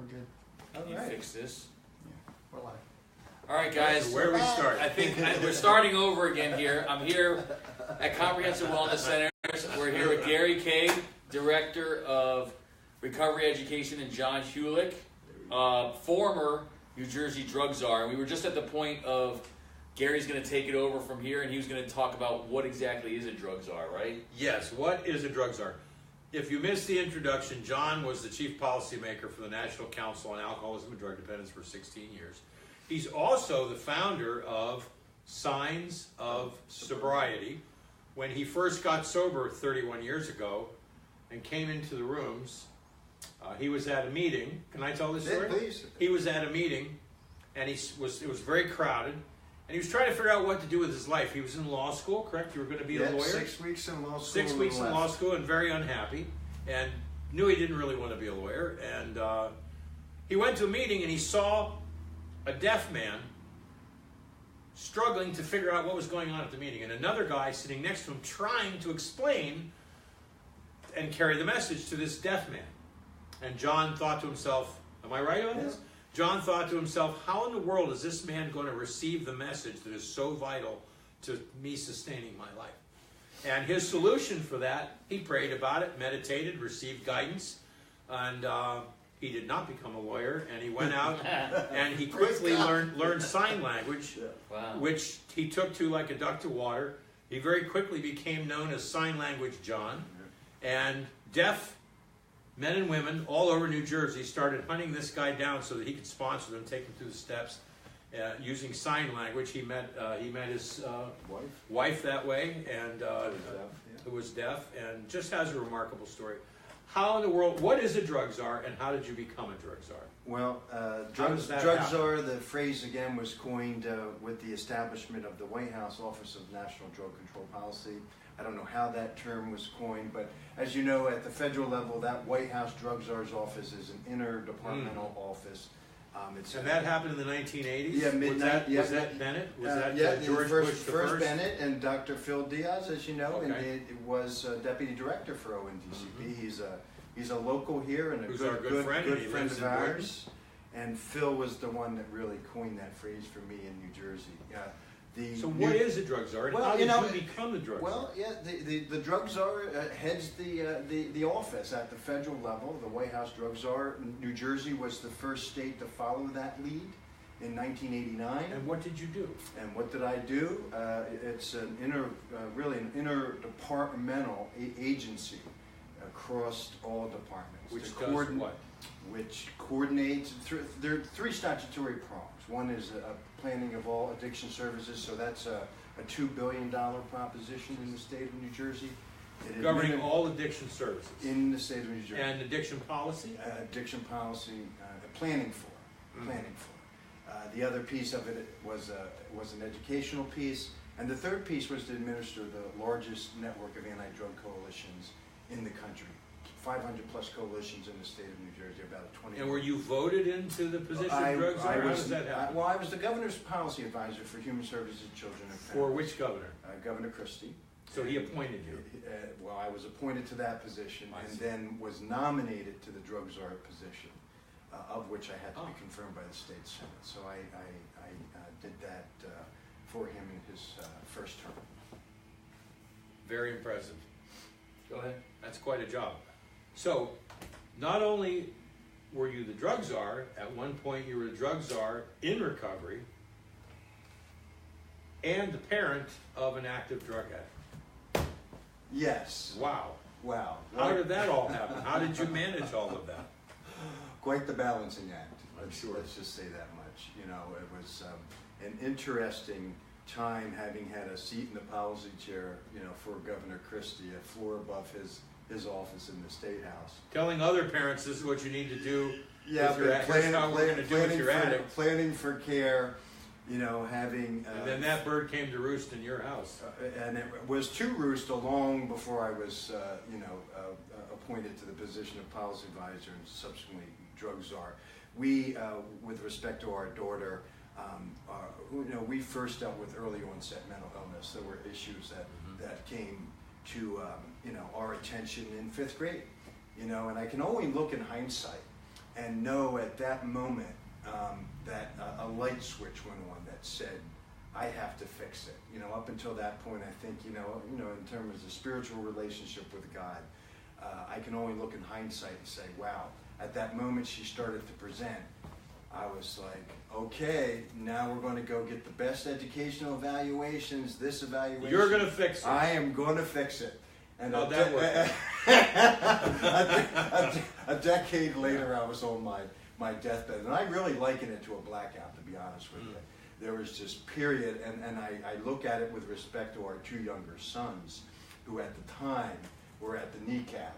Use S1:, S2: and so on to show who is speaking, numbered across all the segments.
S1: We're good.
S2: Can you fix this?
S1: Yeah, we're live.
S2: All right, guys.
S3: So where do we start?
S2: I think we're starting over again here. I'm here at Comprehensive Wellness Center. We're here with Gary Cade, Director of Recovery Education, and John Hullick, former New Jersey drug czar. We were just at the point of Gary's going to take it over from here, and he was going to talk about what exactly is a drug czar, right?
S3: Yes, what is a drug czar? If you missed the introduction, John was the chief policymaker for the National Council on Alcoholism and Drug Dependence for 16 years. He's also the founder of Signs of Sobriety. When he first got sober 31 years ago and came into the rooms, he was at a meeting. Can I tell this story?
S1: Yeah, please.
S3: He was at a meeting, and it was very crowded, and he was trying to figure out what to do with his life. He was in law school, correct? You were going to be a lawyer?
S1: 6 weeks in law school.
S3: 6 weeks in law school, and very unhappy, and knew he didn't really want to be a lawyer. And he went to a meeting, and he saw a deaf man struggling to figure out what was going on at the meeting, and another guy sitting next to him trying to explain and carry the message to this deaf man. And John thought to himself, am I right on this? John thought to himself, how in the world is this man going to receive the message that is so vital to me sustaining my life? And his solution for that, he prayed about it, meditated, received guidance, and he did not become a lawyer, and he went out and he quickly learned sign language, which he took to like a duck to water. He very quickly became known as Sign Language John, and deaf men and women all over New Jersey started hunting this guy down so that he could sponsor them, take them through the steps using sign language. He met his wife that way, and who was deaf, and just has a remarkable story. How in the world, what is a drug czar, and how did you become a drug czar?
S1: Well, drug czar, the phrase again was coined with the establishment of the White House Office of National Drug Control Policy. I don't know how that term was coined, but as you know, at the federal level, that White House Drug Czar's office is an interdepartmental office.
S3: And that happened in the 1980s?
S1: Yeah, mid-90s.
S3: Was that Bennett? Was that George
S1: first,
S3: Bush the
S1: first Bennett and Dr. Phil Diaz, as you know, and it was deputy director for ONDCP. He's a local here and a good friend of ours. And Phil was the one that really coined that phrase for me in New Jersey.
S3: So what is a drug czar, and how did you become the drug czar?
S1: Well, yeah, the drug czar heads the office at the federal level, the White House Drug Czar. New Jersey was the first state to follow that lead in 1989.
S3: And what did you do?
S1: And what did I do? It's an really an interdepartmental agency across all departments.
S3: Which does what?
S1: Which coordinates. There are three statutory prongs. One is planning of all addiction services, so that's a $2 billion proposition in the state of New Jersey.
S3: Governing all addiction services.
S1: In the state of New Jersey.
S3: And addiction policy?
S1: Addiction policy, planning for. The other piece of it was an educational piece, and the third piece was to administer the largest network of anti-drug coalitions in the country. 500 plus coalitions in the state of New Jersey, about a 20.
S3: And were you voted into the position of drug czar? How does that happen?
S1: Well, I was the governor's policy advisor for human services, children, and families.
S3: For which governor?
S1: Governor Christie.
S3: So he appointed you?
S1: Well, I was appointed to that position and then was nominated to the drug czar position, of which I had to be confirmed by the state senate. So I did that for him in his first term.
S3: Very impressive.
S2: Go ahead.
S3: That's quite a job. So, not only were you the drug czar, at one point you were the drug czar in recovery, and the parent of an active drug addict.
S1: Yes.
S3: Wow.
S1: Wow.
S3: How did that all happen? How did you manage all of that?
S1: Quite the balancing act.
S3: Sure.
S1: Let's just say that much. You know, it was an interesting time, having had a seat in the policy chair, for Governor Christie, a floor above his office in the State House.
S3: Telling other parents this is what you need to do.
S1: Yeah, planning for care, having.
S3: And then that bird came to roost in your house.
S1: And it was to roost long before I was, appointed to the position of policy advisor and subsequently drug czar. We, with respect to our daughter, we first dealt with early onset mental illness. There were issues that came to our attention in 5th grade, and I can only look in hindsight and know at that moment that a light switch went on that said, I have to fix it. You know, up until that point, I think, you know, in terms of the spiritual relationship with God, I can only look in hindsight and say, wow, at that moment she started to present, I was like, okay, now we're going to go get the best educational evaluations, this evaluation.
S3: You're going to fix it.
S1: I am going to fix it. And
S3: how'd that work?
S1: a decade later, I was on my deathbed, and I really liken it to a blackout, to be honest with you. There was just period, and I look at it with respect to our two younger sons, who at the time were at the kneecap,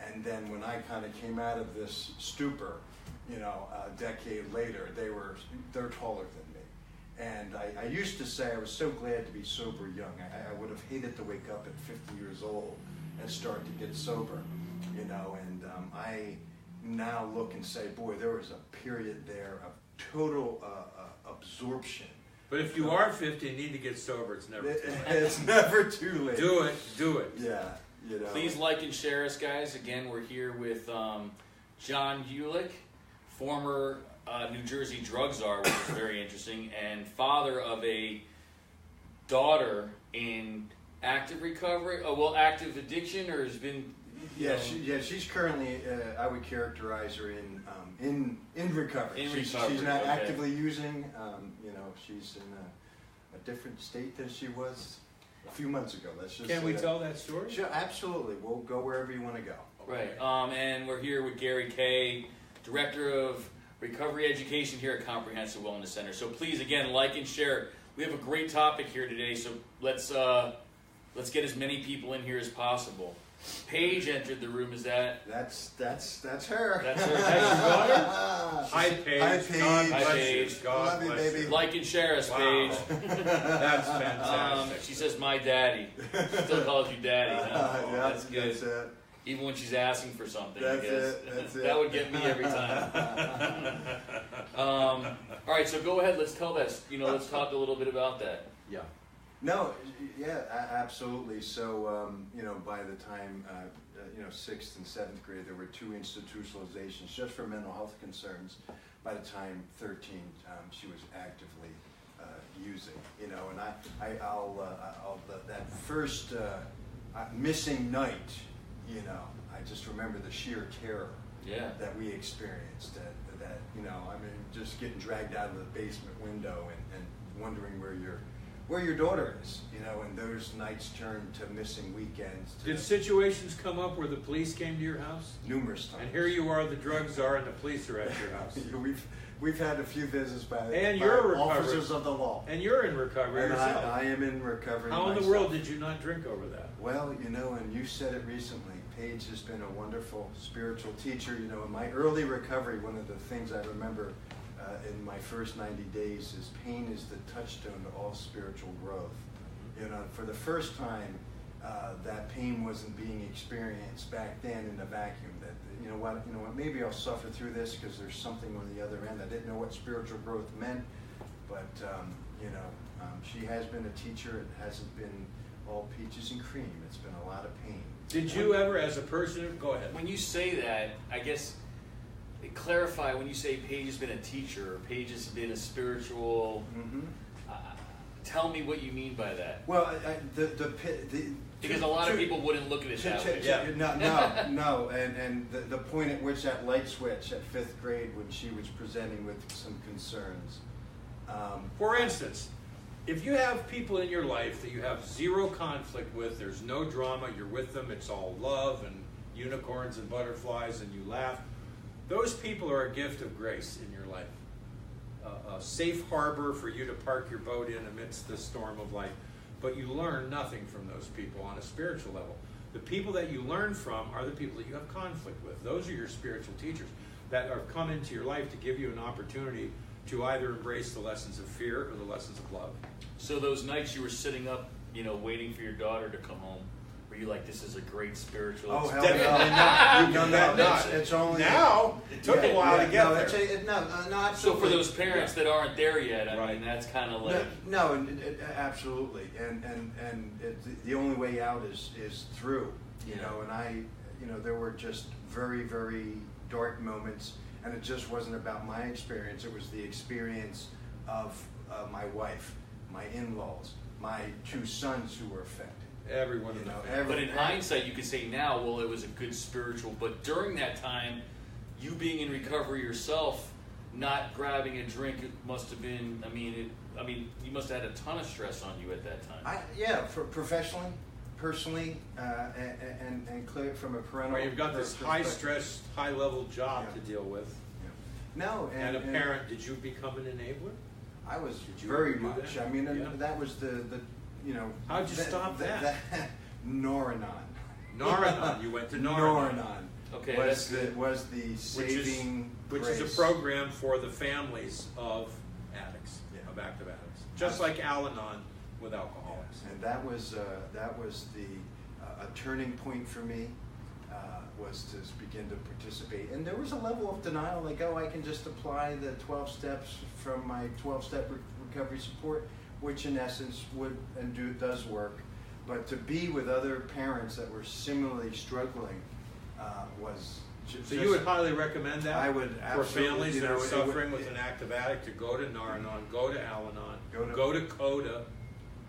S1: and then when I kind of came out of this stupor, you know, a decade later, they're taller than me. And I used to say I was so glad to be sober young. I would have hated to wake up at 50 years old and start to get sober, you know, and I now look and say, boy, there was a period there of total absorption.
S3: But if you are 50 and need to get sober, it's never too late.
S1: It's never too late.
S3: Do it. Do it.
S1: Yeah, you know.
S2: Please like and share us, guys. Again, we're here with John Hullick, former New Jersey drug czar, which is very interesting, and father of a daughter in active recovery, active addiction, or has been.
S1: She's currently. I would characterize her in recovery. She's not actively using. You know, she's in a different state than she was a few months ago. Let's just.
S3: Can we tell that story?
S1: Sure, absolutely. We'll go wherever you want to go.
S2: Right. And we're here with Gary Kay, Director of Recovery Education here at Comprehensive Wellness Center. So please, again, like and share. We have a great topic here today, so let's get as many people in here as possible. Paige entered the room. Is that?
S1: That's her.
S2: That's her.
S3: That's your daughter? Hi, Paige.
S1: Hi, Paige.
S3: God bless
S2: Paige.
S3: you. God
S1: Love you,
S3: bless
S1: baby.
S3: you.
S2: Like and share us,
S3: Wow.
S2: Paige.
S3: That's fantastic.
S2: She says, "My daddy." Still calls you daddy. Huh?
S1: Yeah,
S2: That's good.
S1: That's it.
S2: Even when she's asking for something,
S1: That's
S2: I guess.
S1: it. That's it.
S2: That would get me every time. All right, so go ahead. Let's tell that. Let's talk a little bit about that.
S3: Yeah.
S1: No, yeah, absolutely. So, by the time, 6th and 7th grade, there were 2 institutionalizations just for mental health concerns. By the time 13, she was actively using, and I'll that first missing night, I just remember the sheer terror that we experienced, that just getting dragged out of the basement window and wondering where your daughter is, and those nights turned to missing weekends.
S3: Did situations come up where the police came to your house?
S1: Numerous times.
S3: And here you are, the drug czar, and the police are at your house.
S1: We've had a few visits by
S3: officers
S1: officers of the law.
S3: And you're in recovery
S1: And
S3: yourself.
S1: I am in recovery
S3: How in
S1: myself.
S3: the world did you not drink over that?
S1: Well, and you said it recently, Paige has been a wonderful spiritual teacher. In my early recovery, one of the things I remember in my first 90 days is pain is the touchstone to all spiritual growth. For the first time, that pain wasn't being experienced back then in a vacuum. That maybe I'll suffer through this because there's something on the other end. I didn't know what spiritual growth meant, but she has been a teacher. It hasn't been all peaches and cream. It's been a lot of pain.
S3: Did you ever, as a person, go ahead.
S2: When you say that, I guess clarify when you say Paige has been a teacher, or Paige has been a spiritual.
S1: Mm-hmm.
S2: Tell me what you mean by that.
S1: Well,
S2: because a lot of people wouldn't look at it that way.
S1: No, and the point at which that light switch at 5th grade when she was presenting with some concerns.
S3: For instance, if you have people in your life that you have zero conflict with, there's no drama, you're with them, it's all love and unicorns and butterflies and you laugh, those people are a gift of grace in your life. A safe harbor for you to park your boat in amidst the storm of life. But you learn nothing from those people on a spiritual level. The people that you learn from are the people that you have conflict with. Those are your spiritual teachers that have come into your life to give you an opportunity to either embrace the lessons of fear or the lessons of love.
S2: So those nights you were sitting up, waiting for your daughter to come home, were you like, this is a great spiritual
S1: Oh,
S2: experience?
S1: hell no. No, it's only...
S3: Now, it took a while to get there.
S1: No, absolutely.
S2: So for those parents that aren't there yet, I mean, that's kind of like...
S1: No, absolutely. And the only way out is through, and there were just very, very dark moments. And it just wasn't about my experience, it was the experience of my wife, my in-laws, my 2 sons who were affected.
S3: Everyone in the family.
S2: But in hindsight, you could say now, well, it was a good spiritual. But during that time, you being in recovery yourself, not grabbing a drink, it must have been. I mean, you must have had a ton of stress on you at that time.
S1: For professionally, personally, and clear from a parental.
S3: Well, you've got this high stress, high level job to deal with.
S1: Yeah. No,
S3: and a parent. Did you become an enabler?
S1: I was very much.
S3: That?
S1: I mean, that was the you know.
S3: How'd you stop that?
S1: Noranon.
S3: Noranon. You went to Noranon.
S2: Okay,
S1: was the saving
S3: which
S1: grace.
S3: is a program for the families of addicts, of active addicts, just like Al-Anon with alcoholics.
S1: And that was a turning point for me. Was to begin to participate, and there was a level of denial, like, oh, I can just apply the 12 steps from my 12-step recovery support, which in essence does work, but to be with other parents that were similarly struggling was.
S3: So you would highly recommend that?
S1: I would absolutely.
S3: For families that are suffering with an active addict to go to Noranon, go to Al-Anon, go to CODA.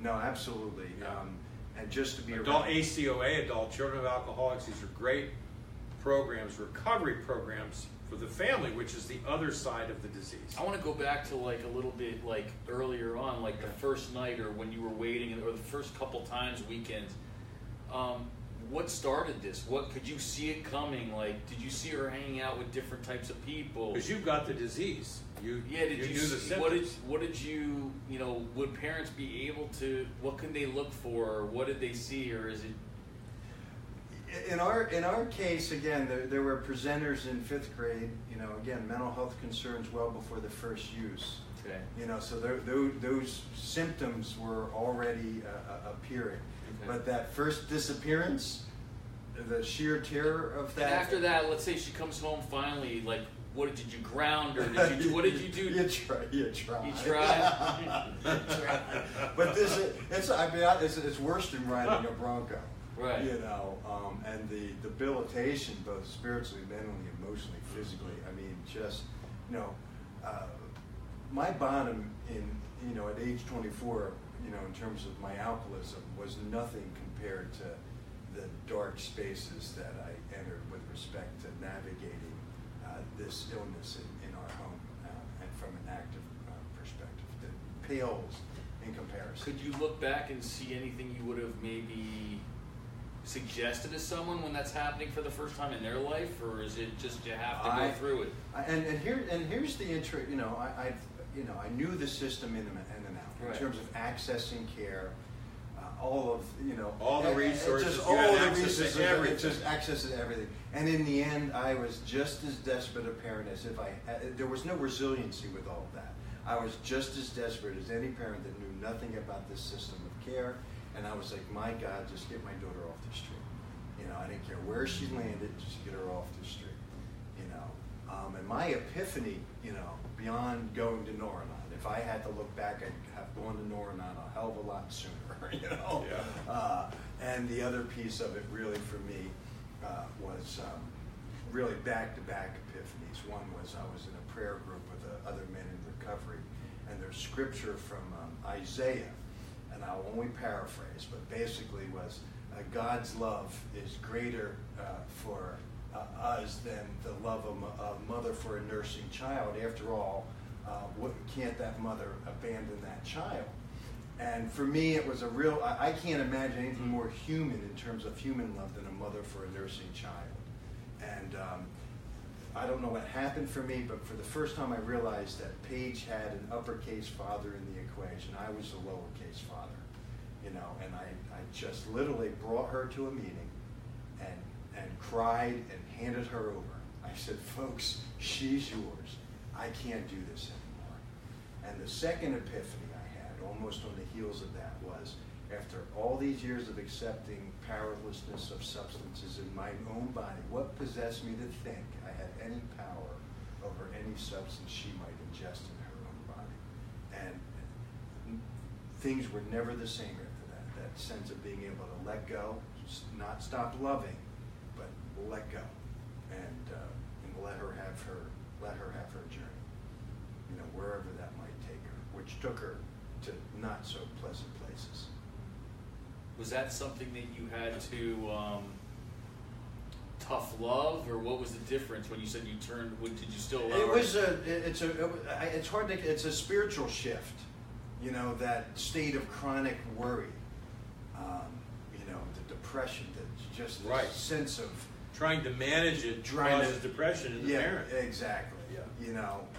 S1: No, absolutely, and just to be
S3: adult
S1: around.
S3: ACOA, Adult Children of Alcoholics. These are great programs, recovery programs for the family, which is the other side of the disease.
S2: I want to go back to like a little bit like earlier on, like the first night or when you were waiting, or the first couple times, weekends. What started this? What could you see it coming? Like, did you see her hanging out with different types of people?
S3: Because you've got the disease. You
S2: knew the symptoms. What did you would parents be able to? What can they look for? Or what did they see? Or is it?
S1: In our case, again, there were presenters in 5th grade. Again, mental health concerns well before the first use.
S2: Okay.
S1: So those symptoms were already appearing. Okay. But that first disappearance, the sheer terror of that.
S2: And after that, let's say she comes home finally. Like, what did you ground her? What did you do?
S1: You try.
S2: You tried.
S1: But it's worse than riding a Bronco.
S2: Right.
S1: And the debilitation, both spiritually, mentally, emotionally, physically. I mean, just, my bottom at age 24, in terms of my alcoholism, was nothing compared to the dark spaces that I entered with respect to navigating this illness in our home, and from an active perspective. That pales in comparison.
S2: Could you look back and see anything you would have maybe suggested to someone when that's happening for the first time in their life, or is it just you have to go through it?
S1: Here's the intro. I knew the system in and out in terms of accessing care, all the resources, just access to everything. And in the end, I was just as desperate a parent as if there was no resiliency with all of that. I was just as desperate as any parent that knew nothing about this system of care. And I was like, my God, just get my daughter off the street. I didn't care where she landed, just get her off the street. And my epiphany, beyond going to Noranon, if I had to look back, I'd have gone to Noranon a hell of a lot sooner, Yeah. And the other piece of it really for me was really back-to-back epiphanies. One was I was in a prayer group with other men in recovery, and there's scripture from Isaiah, and I'll only paraphrase, but basically was God's love is greater for us than the love of a mother for a nursing child. After all, can't that mother abandon that child? And for me, it was a real, I can't imagine anything more human in terms of human love than a mother for a nursing child. And I don't know what happened for me, but for the first time I realized that Paige had an uppercase father in the equation. I was the lowercase father, and I just literally brought her to a meeting and cried and handed her over. I said, folks, she's yours. I can't do this anymore. And the second epiphany I had, almost on the heels of that, was after all these years of accepting powerlessness of substances in my own body, what possessed me to think I had any power over any substance she might ingest in her own body? And things were never the same after that. That sense of being able to let go, not stop loving, but let go, and let her have her let her have her journey, wherever that might take her, which took her to not so pleasant places.
S2: Was that something that you had to tough love, or what was the difference when you said you turned? Did you still allow
S1: It
S2: her?
S1: was it's hard to, it's a spiritual shift, that state of chronic worry, the depression, just the
S3: Right.
S1: sense of
S3: Trying to manage it causes depression in the parent.
S1: exactly,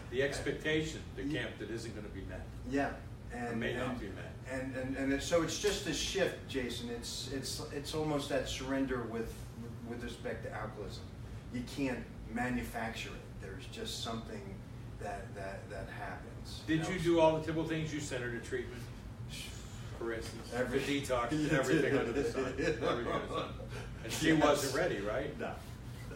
S3: The expectation that isn't going to be met.
S1: Yeah,
S3: Or may not be met.
S1: So it's just a shift, Jason. It's almost that surrender with respect to alcoholism. You can't manufacture it. There's just something that happens.
S3: Did you do all the typical things? You sent her to treatment, for instance, for detox, everything under the sun, everything under the sun. And she wasn't ready, right?
S1: No.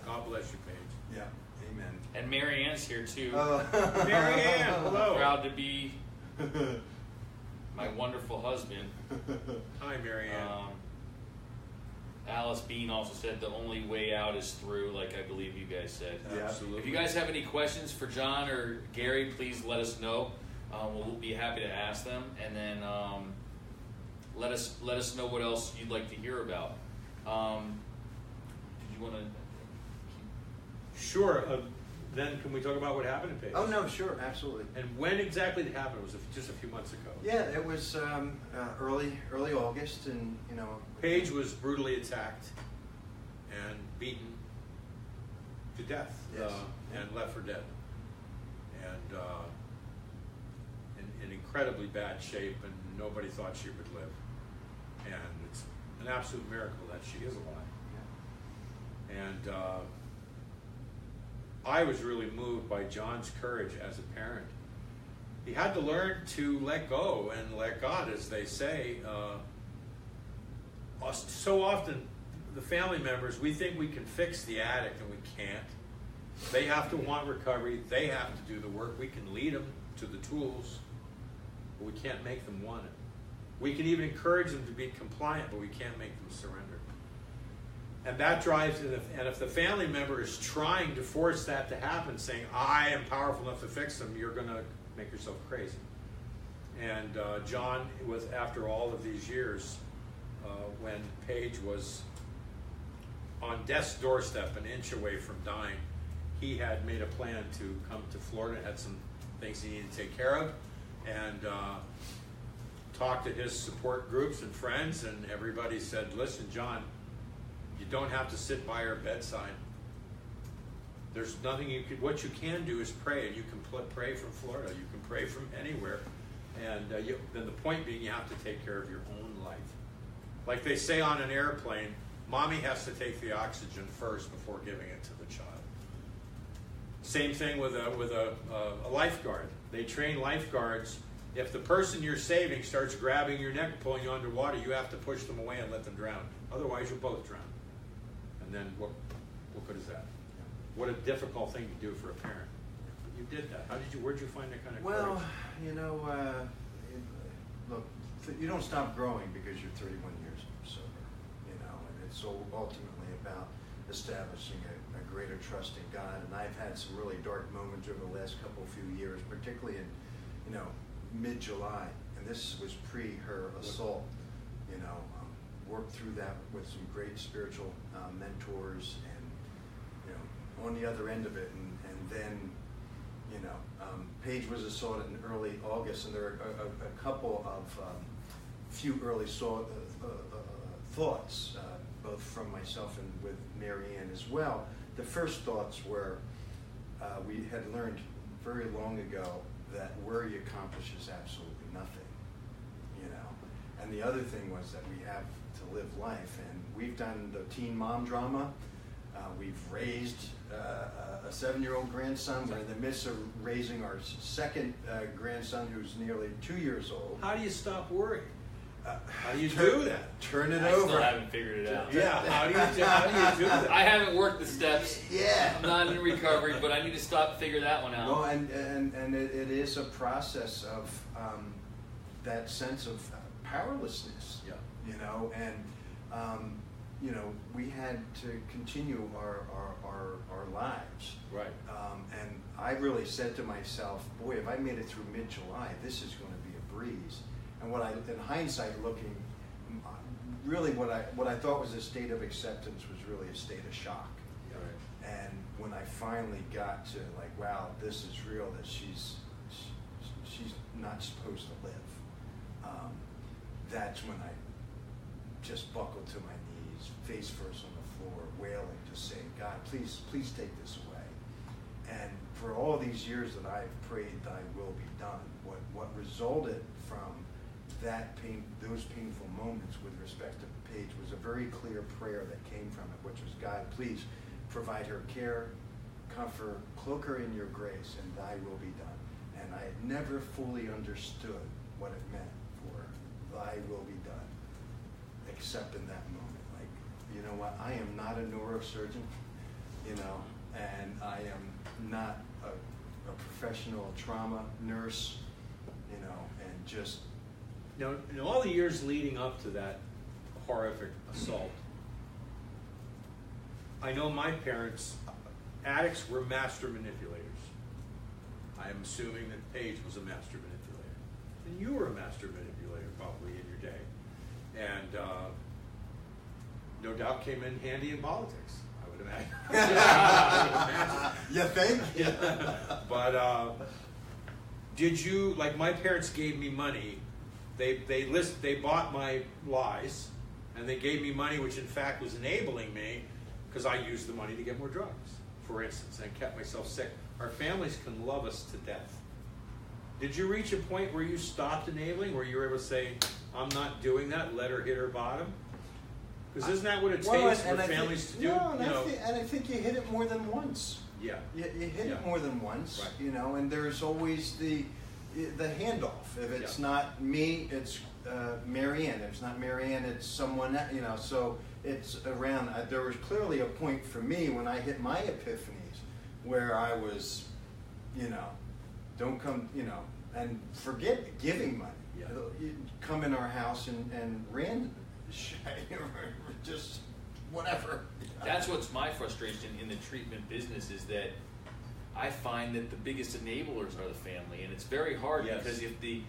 S3: God bless you, Paige.
S1: Yeah. Amen.
S2: And Mary Ann's here too.
S3: Mary Ann, hello.
S2: Proud to be my wonderful husband.
S3: Hi, Mary Ann.
S2: Alice Bean also said the only way out is through, like I believe you guys said.
S1: Yeah.
S3: Absolutely.
S2: If you guys have any questions for John or Gary, please let us know. We'll be happy to ask them, and then let us know what else you'd like to hear about. Did you want to?
S3: Sure. Then can we talk about what happened to Paige?
S1: Oh no, sure, absolutely.
S3: And when exactly did it happen? Was it just a few months ago?
S1: Yeah, it was early August, and
S3: Paige was brutally attacked and beaten to death,
S1: Yes.
S3: and left for dead, and in incredibly bad shape, and nobody thought she would live. And it's an absolute miracle that she is alive. And I was really moved by John's courage as a parent. He had to learn to let go and let God, as they say. So often, the family members, we think we can fix the addict, and we can't. They have to want recovery. They have to do the work. We can lead them to the tools, but we can't make them want it. We can even encourage them to be compliant, but we can't make them surrender. And that drives, and if the family member is trying to force that to happen, saying, I am powerful enough to fix them, you're going to make yourself crazy. And John, after all of these years, when Paige was on death's doorstep, an inch away from dying, he had made a plan to come to Florida, had some things he needed to take care of, and talked to his support groups and friends, and everybody said, listen, John, you don't have to sit by her bedside. There's nothing you could, what you can do is pray, and you can pray from Florida, you can pray from anywhere, and then the point being you have to take care of your own life. Like they say on an airplane, mommy has to take the oxygen first before giving it to the child. Same thing with a lifeguard. They train lifeguards. If the person you're saving starts grabbing your neck and pulling you underwater, you have to push them away and let them drown. Otherwise, you'll both drown. And then what good is that? What a difficult thing to do for a parent. You did that. Where'd you find that kind of courage?
S1: Well, look, you don't stop growing because you're 31 years sober, and it's ultimately about establishing a greater trust in God. And I've had some really dark moments over the last few years, particularly in, mid-July, and this was pre her assault. Worked through that with some great spiritual mentors, and on the other end of it, and then Paige was assaulted in early August, and there are a couple of few early thoughts, both from myself and with Mary Ann as well. The first thoughts were we had learned very long ago that worry accomplishes absolutely nothing, and the other thing was that we have to live life, and we've done the teen mom drama. We've raised a 7-year-old grandson. We're in the midst of raising our second grandson, who's nearly 2 years old.
S3: How do you stop worrying? How do you do that?
S1: Turn it
S2: I
S1: over.
S2: still haven't figured it out.
S3: Yeah, how do you do that?
S2: I haven't worked the steps.
S1: Yeah.
S2: I'm not in recovery, but I need to stop, figure that one out.
S1: Well, and it is a process of that sense of powerlessness.
S3: Yeah.
S1: And you know, we had to continue our lives.
S3: Right.
S1: And I really said to myself, boy, if I made it through mid-July, this is going to be a breeze. And in hindsight looking, really what I thought was a state of acceptance was really a state of shock.
S3: Right.
S1: And when I finally got to like, wow, this is real, that she's not supposed to live, that's when I just buckled to my knees, face first on the floor, wailing, just saying, God, please take this away. And for all these years that I've prayed, thy will be done, what resulted from those painful moments with respect to Paige was a very clear prayer that came from it, which was, God, please provide her care, comfort, cloak her in your grace, and thy will be done. And I had never fully understood what it meant for thy will be done, except in that moment. Like, you know what, I am not a neurosurgeon, you know, and I am not a professional trauma nurse, you know, and just...
S3: Now, in all the years leading up to that horrific assault, I know my parents, addicts were master manipulators. I am assuming that Paige was a master manipulator. And you were a master manipulator probably in your day. And no doubt came in handy in politics, I would imagine.
S1: You think?
S3: Yeah. But did you, like my parents gave me money, they bought my lies, and they gave me money which in fact was enabling me, because I used the money to get more drugs, for instance, and kept myself sick. Our families can love us to death. Did you reach a point where you stopped enabling, where you were able to say, I'm not doing that, let her hit her bottom? Because isn't that what it takes for families to do?
S1: No, and I think you hit it more than once.
S3: Yeah.
S1: You hit it more than once,
S3: right.
S1: You know, and there's always the handoff. If it's not me, it's Marianne. If it's not Marianne, it's someone, you know, so it's around. There was clearly a point for me when I hit my epiphanies where I was, you know, don't come, you know, and forget giving money.
S3: Yeah.
S1: You come in our house and ran just whatever.
S2: That's what's my frustration in the treatment business, is that I find that the biggest enablers are the family, and it's very hard because if the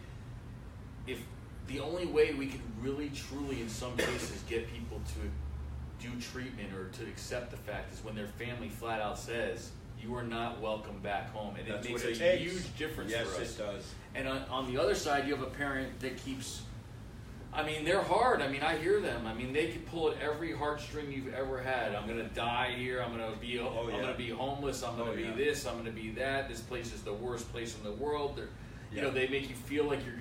S2: only way we can really truly in some cases get people to do treatment or to accept the fact is when their family flat out says you are not welcome back home, and
S3: That's
S2: it makes
S3: what it
S2: a
S3: takes.
S2: huge difference
S3: Yes,
S2: for us.
S3: it does.
S2: And on the other side, you have a parent that keeps, I mean, they're hard. I mean, I hear them. I mean, they could pull at every heartstring you've ever had. I'm going to die here. I'm going to be I'm going to be homeless. I'm going to be this. I'm going to be that. This place is the worst place in the world. You know, they make you feel like you're,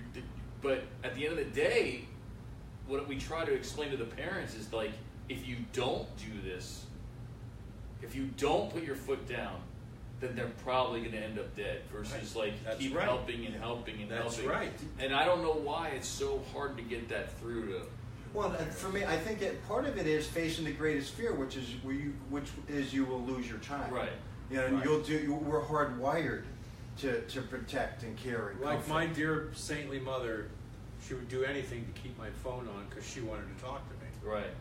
S2: but at the end of the day, what we try to explain to the parents is like, if you don't do this, if you don't put your foot down, then they're probably going to end up dead versus like keep helping and helping and helping.
S3: That's right.
S2: And I don't know why it's so hard to get that through to.
S1: Well, for me, I think that part of it is facing the greatest fear, which is you will lose your child.
S2: Right.
S1: You know, and we're hardwired to protect and care and
S3: Like
S1: comfort.
S3: my dear saintly mother, she would do anything to keep my phone on because she wanted to talk to me.
S2: Right.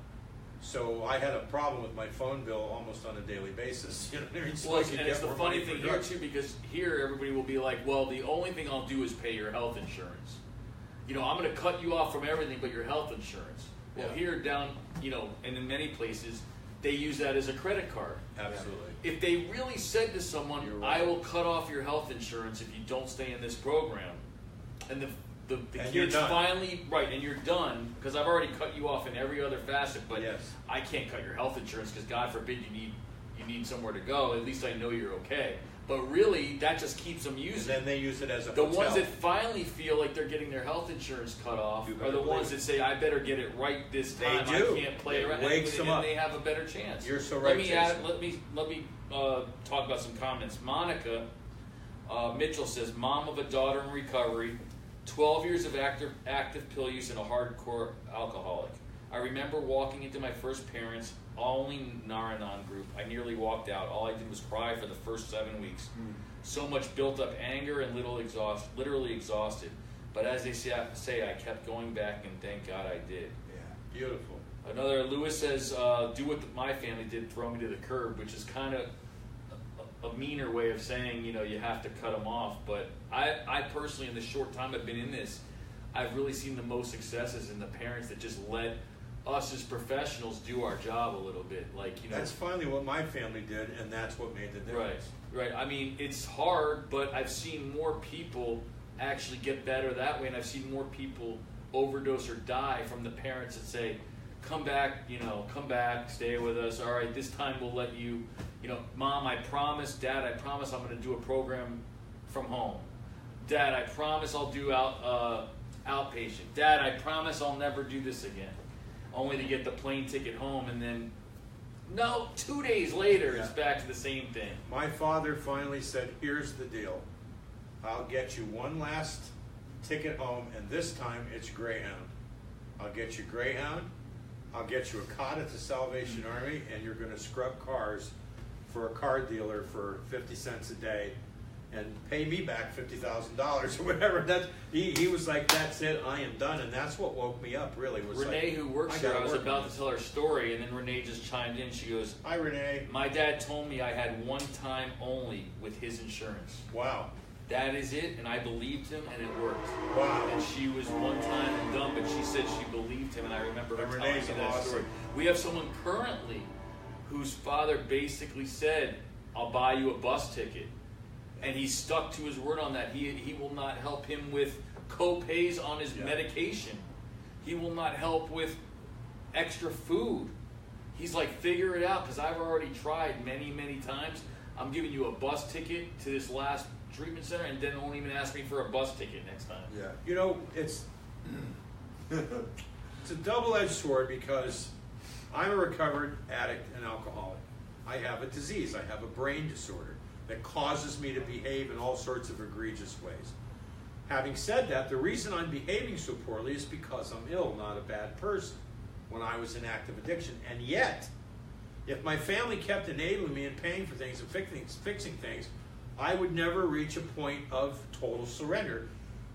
S3: So I had a problem with my phone bill almost on a daily basis. You know,
S2: Well, and it's the funny thing here too, because here everybody will be like, well, the only thing I'll do is pay your health insurance. You know, I'm going to cut you off from everything but your health insurance. Well, here down, you know, and in many places, they use that as a credit card.
S3: Absolutely.
S2: If they really said to someone, I will cut off your health insurance if you don't stay in this program, and the kids finally, and you're done, because I've already cut you off in every other facet, but I can't cut your health insurance because God forbid you need somewhere to go. At least I know you're okay. But really, that just keeps them using.
S3: And then they use it as a
S2: The
S3: hotel.
S2: ones that finally feel like they're getting their health insurance cut off are the ones that say, I better get it right this time.
S3: They do.
S2: I can't play around.
S3: Wakes them up.
S2: They have a better chance.
S3: You're so right,
S2: Let me talk about some comments. Monica Mitchell says, mom of a daughter in recovery, 12 years of active pill use and a hardcore alcoholic. I remember walking into my first parents' only Naranon group. I nearly walked out. All I did was cry for the first 7 weeks. So much built up anger and literally exhausted. But as they say, I kept going back, and thank God I did.
S3: Yeah. Beautiful.
S2: Another, Lewis says, do what my family did, throw me to the curb, which is kind of a meaner way of saying, you know, you have to cut them off. But I personally, in the short time I've been in this, I've really seen the most successes in the parents that just let us as professionals do our job a little bit. Like, you know,
S3: That's finally what my family did, and that's what made the difference.
S2: Right. I mean, it's hard, but I've seen more people actually get better that way, and I've seen more people overdose or die from the parents that say, come back, stay with us. All right, this time we'll let you, Mom, I promise. Dad, I promise I'm going to do a program from home. Dad, I promise I'll do outpatient. Dad, I promise I'll never do this again. Only to get the plane ticket home, and then, no, 2 days later, it's back to the same thing.
S3: My father finally said, here's the deal. I'll get you one last ticket home, and this time it's Greyhound. I'll get you Greyhound. I'll get you a cot at the Salvation Army, and you're going to scrub cars for a car dealer for 50 cents a day and pay me back $50,000 or whatever. He was like, that's it, I am done. And that's what woke me up, really. Was
S2: Renee,
S3: like,
S2: who works here, I was about to tell her story, and then Renee just chimed in. She goes,
S3: hi, Renee.
S2: My dad told me I had one time only with his insurance.
S3: Wow.
S2: That is it, and I believed him, and it worked.
S3: Wow.
S2: And she was one time and done, but she said she believed him, and I remember her telling me that
S3: awesome
S2: story. We have someone currently whose father basically said, I'll buy you a bus ticket. And he stuck to his word on that. He will not help him with co-pays on his medication. He will not help with extra food. He's like, figure it out, because I've already tried many, many times. I'm giving you a bus ticket to this last treatment center, and then won't even ask me for a bus ticket next time.
S1: Yeah.
S3: It's a double-edged sword, because I'm a recovered addict and alcoholic. I have a disease. I have a brain disorder that causes me to behave in all sorts of egregious ways. Having said that, the reason I'm behaving so poorly is because I'm ill, not a bad person, when I was in active addiction. And yet, if my family kept enabling me and paying for things and fixing things, I would never reach a point of total surrender,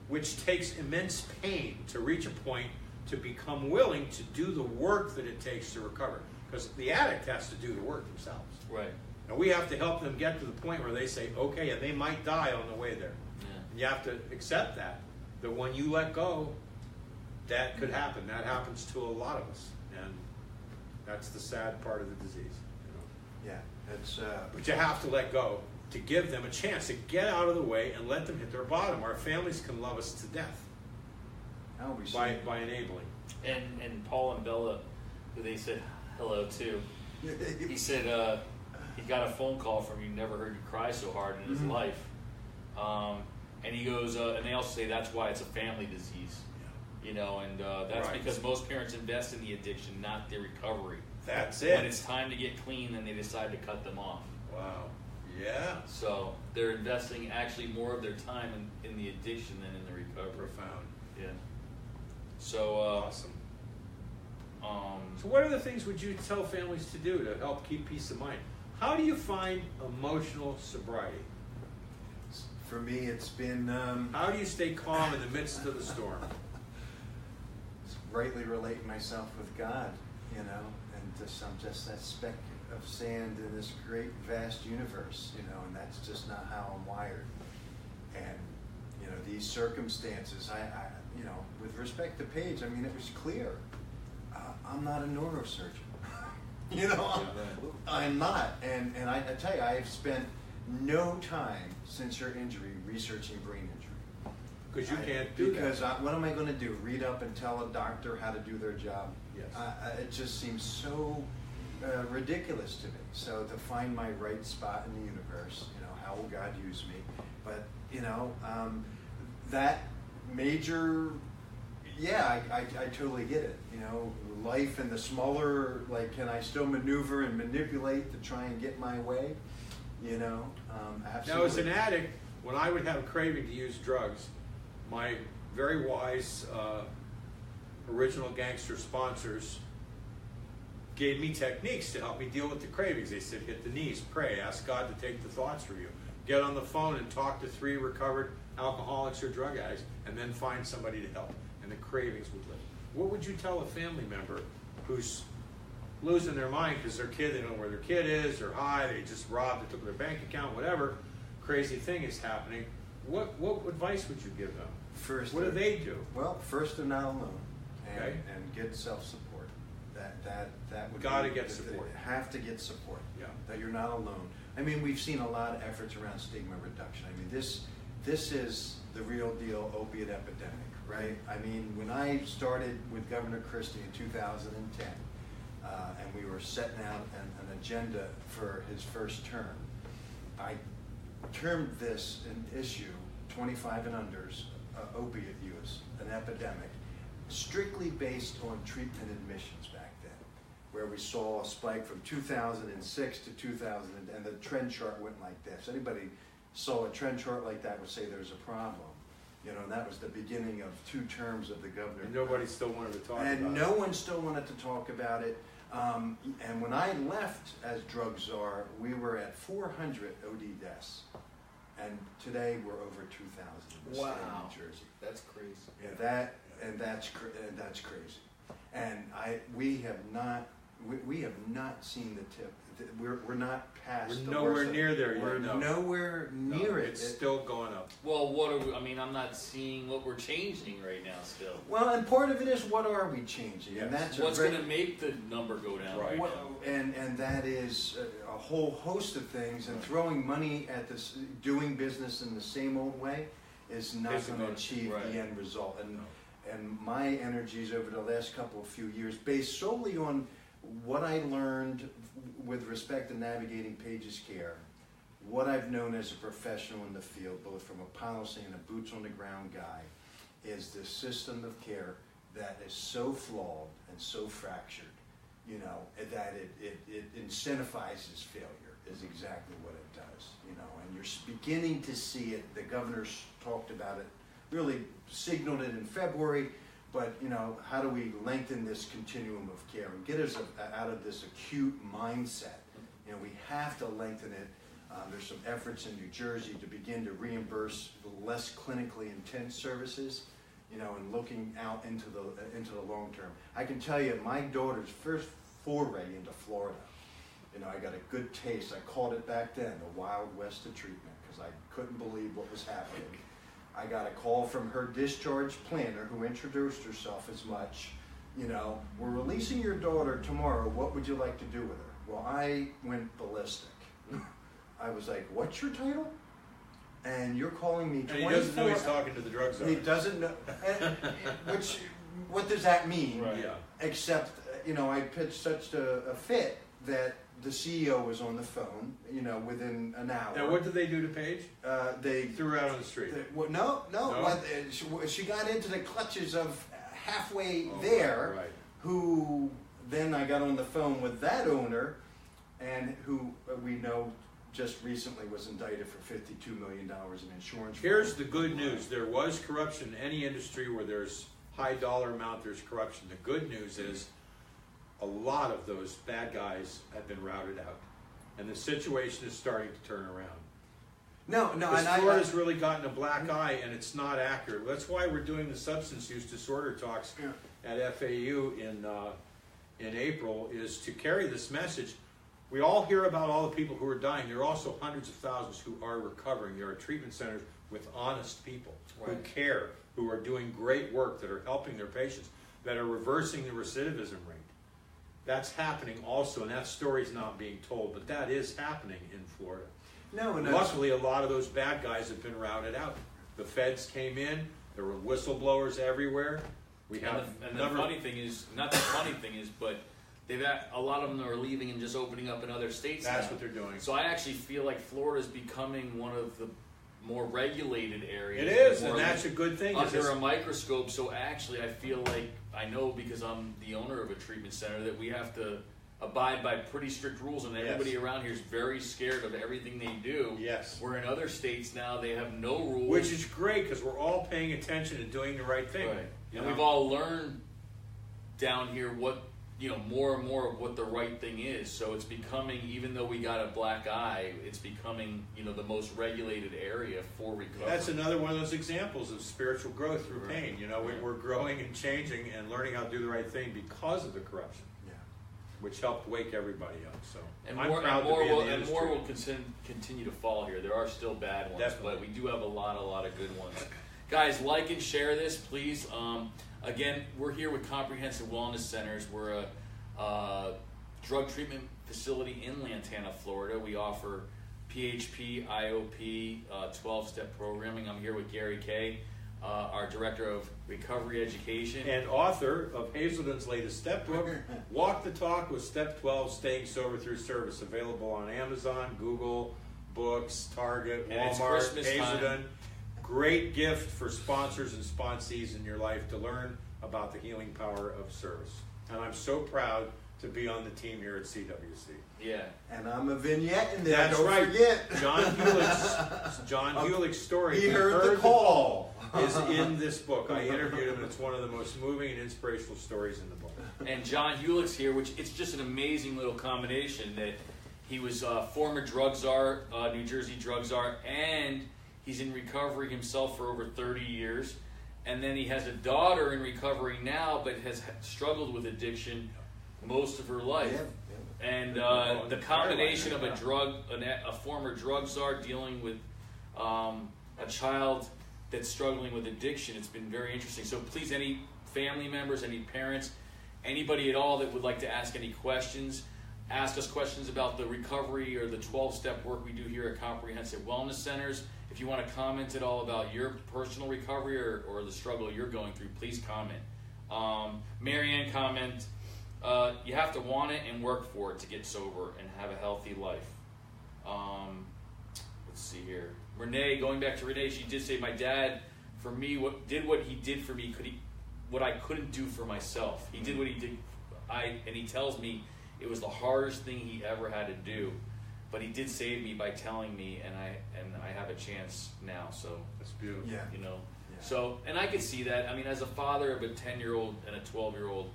S3: which takes immense pain to reach a point to become willing to do the work that it takes to recover. Because the addict has to do the work themselves.
S2: Right.
S3: And we have to help them get to the point where they say, okay, and they might die on the way there.
S2: Yeah.
S3: And you have to accept that when you let go, that could happen. That happens to a lot of us. And that's the sad part of the disease.
S1: Yeah, it's.
S3: But you have to let go to give them a chance to get out of the way and let them hit their bottom. Our families can love us to death by enabling.
S2: And Paul and Bella, who they said hello to, he said he got a phone call from you, never heard you cry so hard in his life. And he goes, and they also say that's why it's a family disease. Yeah. And that's because most parents invest in the addiction, not the recovery.
S3: That's it.
S2: When it's time to get clean, then they decide to cut them off.
S3: Wow. Yeah.
S2: So they're investing actually more of their time in the addiction than in the recovery.
S3: Profound.
S2: Yeah. So
S3: awesome. So what other things would you tell families to do to help keep peace of mind? How do you find emotional sobriety?
S1: For me, it's been.
S3: How do you stay calm in the midst of the storm?
S1: Rightly relate myself with God, and I'm just that speck of sand in this great vast universe, and that's just not how I'm wired. And these circumstances, I with respect to Paige, I mean, it was clear. I'm not a neurosurgeon. I'm not. And I tell you, I've spent no time since your injury researching brain injury.
S3: Because you can't do that.
S1: Because what am I going to do? Read up and tell a doctor how to do their job?
S3: Yes.
S1: It just seems so ridiculous to me. So to find my right spot in the universe, how will God use me? But, that major, I totally get it. Life and the smaller, like, can I still maneuver and manipulate to try and get my way? Absolutely.
S3: Now, as an addict, when I would have a craving to use drugs, my very wise original gangster sponsors gave me techniques to help me deal with the cravings. They said, hit the knees, pray, ask God to take the thoughts from you. Get on the phone and talk to 3 recovered alcoholics or drug addicts, and then find somebody to help. And the cravings would lift. What would you tell a family member who's losing their mind because their kid, they don't know where their kid is, they're high, they just robbed, they took their bank account, whatever crazy thing is happening. What advice would you give them?
S1: First,
S3: what do they do?
S1: Well, first they're not alone, and,
S3: Okay.
S1: and get self-support. That would
S3: Gotta
S1: be-
S3: get support.
S1: Have to get support.
S3: Yeah.
S1: That you're not alone. I mean, we've seen a lot of efforts around stigma reduction. I mean, this is the real deal opiate epidemic, right? I mean, when I started with Governor Christie in 2010, and we were setting out an agenda for his first term, I termed this an issue, 25 and unders, opiate use, an epidemic, strictly based on treatment admissions back then, where we saw a spike from 2006 to 2000, and the trend chart went like this. Anybody saw a trend chart like that would say there's a problem. You know, and that was the beginning of 2 terms of the governor.
S3: And nobody still wanted to talk about it.
S1: And no one still wanted to talk about it. And when I left as drug czar, we were at 400 OD deaths. And today we're over 2,000 in the state of New Jersey.
S2: That's crazy.
S1: Yeah, that's crazy. And we have not seen the tip. We're not past.
S3: We're
S1: the
S3: nowhere
S1: worst of-
S3: near there yet.
S1: We're
S3: No.
S1: nowhere
S3: No,
S1: near it.
S3: it's still going up.
S2: Well, what are we, I mean, I'm not seeing what we're changing right now still.
S1: Well, and part of it is what are we changing,
S3: Yes.
S1: and that's
S2: What's
S1: a very,
S2: going to make the number go down?
S3: Right.
S1: Well, and that is a whole host of things, and throwing money at this, doing business in the same old way is not
S3: Isn't
S1: going to
S3: gonna-
S1: achieve
S2: right.
S1: the end result. And
S3: No.
S1: and my energies over the last few years, based solely on what I learned with respect to navigating Page's care, what I've known as a professional in the field, both from a policy and a boots on the ground guy, is the system of care that is so flawed and so fractured, you know, that it incentivizes failure is exactly what it does, you know, and you're beginning to see it. The governor's talked about it, really signaled it in February, but, you know, how do we lengthen this continuum of care and get us out of this acute mindset? You know, we have to lengthen it. There's some efforts in New Jersey to begin to reimburse less clinically intense services, you know, and looking out into the long term. I can tell you, my daughter's first foray into Florida, you know, I got a good taste. I called it back then the Wild West of treatment because I couldn't believe what was happening. I got a call from her discharge planner who introduced herself as much, you know, we're releasing your daughter tomorrow. What would you like to do with her? Well, I went ballistic. I was like, what's your title? And you're calling me 24.
S3: And he doesn't know he's talking to the drug czar.
S1: He doesn't know. What does that mean?
S2: Right.
S3: Yeah.
S1: Except, you know, I pitched such a fit that the CEO was on the phone, you know, within an hour.
S3: Now, what did they do to Paige?
S1: They
S3: Threw her out on the street.
S1: well, no.
S3: No?
S1: What, she got into the clutches of halfway
S3: Oh,
S1: there,
S3: right.
S1: who then I got on the phone with that owner, and who we know just recently was indicted for $52 million in insurance.
S3: Here's
S1: fraud.
S3: the good news. There was corruption in any industry where there's high dollar amount, there's corruption. The good news is a lot of those bad guys have been routed out. And the situation is starting to turn around.
S1: No,
S3: Because
S1: and
S3: Florida's really gotten a black eye, and it's not accurate. That's why we're doing the substance use disorder talks
S1: Yeah.
S3: at FAU in April, is to carry this message. We all hear about all the people who are dying. There are also hundreds of thousands who are recovering. There are treatment centers with honest people who
S2: Right.
S3: care, who are doing great work, that are helping their patients, that are reversing the recidivism rate. That's happening also, and that story's not being told, but that is happening in Florida.
S1: no, and
S3: Luckily, a lot of those bad guys have been routed out. The feds came in. There were whistleblowers everywhere. We have
S2: And the funny thing is, not the funny thing is, but a lot of them are leaving and just opening up in other states.
S3: That's
S2: now.
S3: what they're doing.
S2: So I actually feel like Florida is becoming one of the more regulated areas.
S3: It is,
S2: more
S3: and that's a good thing.
S2: under a microscope. So actually, I feel like I know because I'm the owner of a treatment center that we have to abide by pretty strict rules, and everybody
S3: Yes.
S2: around here is very scared of everything they do.
S3: Yes.
S2: Where in other states now they have no rules.
S3: Which is great because we're all paying attention and doing the right thing.
S2: right.
S3: You
S2: And
S3: know?
S2: we've all learned down here what, you know, more and more of what the right thing is. So it's becoming, even though we got a black eye, it's becoming, you know, the most regulated area for recovery.
S3: That's another one of those examples of spiritual growth through
S2: Right.
S3: pain. You know,
S2: Right.
S3: we're growing and changing and learning how to do the right thing because of the corruption. which helped wake everybody up. So
S2: And
S3: I'm
S2: more,
S3: proud
S2: and more,
S3: to be in
S2: will,
S3: the
S2: and
S3: industry.
S2: more will continue to fall here. There are still bad ones,
S3: Definitely.
S2: but we do have a lot of good ones. Guys, like and share this, please. Again, we're here with Comprehensive Wellness Centers. We're a drug treatment facility in Lantana, Florida. We offer PHP, IOP, 12-step programming. I'm here with Gary Kay, our Director of Recovery Education.
S3: And author of Hazelden's latest step book, Walk the Talk with Step 12, Staying Sober Through Service, available on Amazon, Google, Books, Target,
S2: And it's
S3: Walmart,
S2: Christmas time.
S3: Hazelden. Great gift for sponsors and sponsees in your life to learn about the healing power of service. And I'm so proud to be on the team here at CWC.
S2: Yeah.
S1: And I'm a vignette in there.
S3: That's
S1: Don't
S3: right.
S1: forget.
S3: John Hullick's story.
S1: He heard the call.
S3: Is in this book. I interviewed him, and it's one of the most moving and inspirational stories in the book.
S2: And John Hullick's here, which it's just an amazing little combination that he was former drug czar, New Jersey drug czar, and he's in recovery himself for over 30 years. And then he has a daughter in recovery now, but has struggled with addiction most of her life.
S1: Yeah.
S2: And the combination of a former drug czar dealing with a child that's struggling with addiction, it's been very interesting. So please, any family members, any parents, anybody at all that would like to ask any questions, ask us questions about the recovery or the 12-step work we do here at Comprehensive Wellness Centers. If you want to comment at all about your personal recovery or the struggle you're going through, please comment. Marianne comment, you have to want it and work for it to get sober and have a healthy life. Let's see here. Renee, going back to Renee, she did say, my dad, for me, what he did for me, what I couldn't do for myself. He did what he did, and he tells me it was the hardest thing he ever had to do, but he did save me by telling me, and I have a chance now. So
S3: That's beautiful.
S1: Yeah.
S2: you know,
S1: Yeah.
S2: so, and I could see that. I mean, as a father of a 10-year-old and a 12-year-old,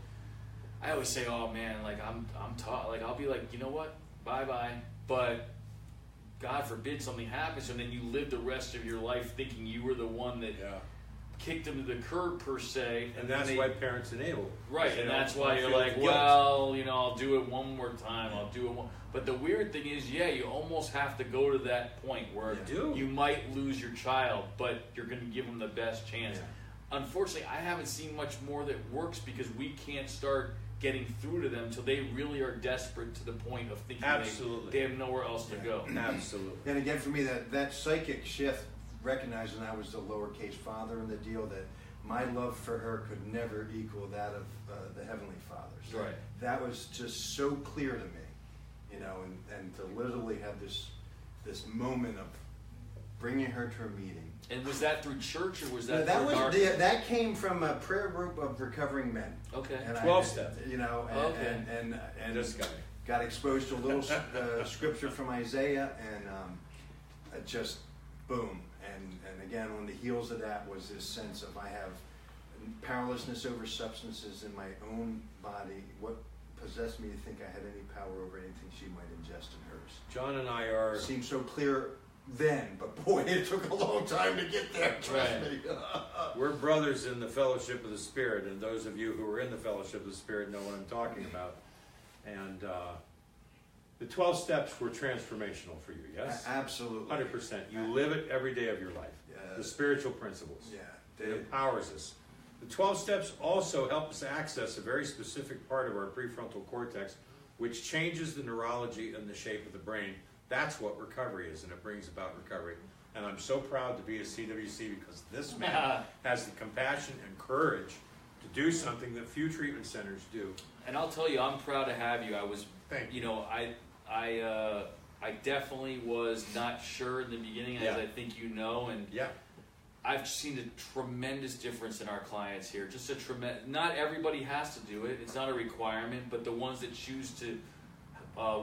S2: I always say, oh man, like I'm taught, like I'll be like, you know what, bye, but God forbid something happens, and then you live the rest of your life thinking you were the one that kicked them to the curb, per se.
S3: And that's why parents enable.
S2: Right,
S3: They
S2: and
S3: don't
S2: that's why you're
S3: feel
S2: like,
S3: guilt.
S2: well, you know, I'll do it one more time. But the weird thing is, you almost have to go to that point where you might lose your child, but you're going to give them the best chance.
S1: Yeah.
S2: Unfortunately, I haven't seen much more that works because we can't start getting through to them till they really are desperate to the point of thinking they have nowhere else to go.
S3: Absolutely.
S1: And again, for me, that psychic shift, recognizing I was the lowercase father in the deal, that my love for her could never equal that of the Heavenly Father's.
S2: Right.
S1: That was just so clear to me, you know, and to literally have this moment of bringing her to a meeting.
S2: And was that through church, or was that
S1: that came from a prayer group of recovering men.
S2: Okay.
S1: And
S3: 12 step.
S1: You know, and
S3: this guy
S1: got exposed to a little scripture from Isaiah, and just boom. And again, on the heels of that was this sense of I have powerlessness over substances in my own body. What possessed me to think I had any power over anything she might ingest in hers?
S3: John and I are...
S1: Seemed so clear then, but boy, it took a long time to get there. Trust me.
S3: We're brothers in the fellowship of the Spirit, and those of you who are in the fellowship of the Spirit know what I'm talking about. And the 12 steps were transformational for you, yes?
S1: Absolutely.
S3: 100%. You live it every day of your life.
S1: Yeah.
S3: The spiritual principles.
S1: Yeah.
S3: It empowers us. The 12 steps also help us access a very specific part of our prefrontal cortex, which changes the neurology and the shape of the brain. That's what recovery is, and it brings about recovery. And I'm so proud to be a CWC because this man has the compassion and courage to do something that few treatment centers do.
S2: And I'll tell you, I'm proud to have you. I was,
S3: Thank you.
S2: you know, I definitely was not sure in the beginning, as I think you know, and I've seen a tremendous difference in our clients here. Just a tremendous. Not everybody has to do it; it's not a requirement. But the ones that choose to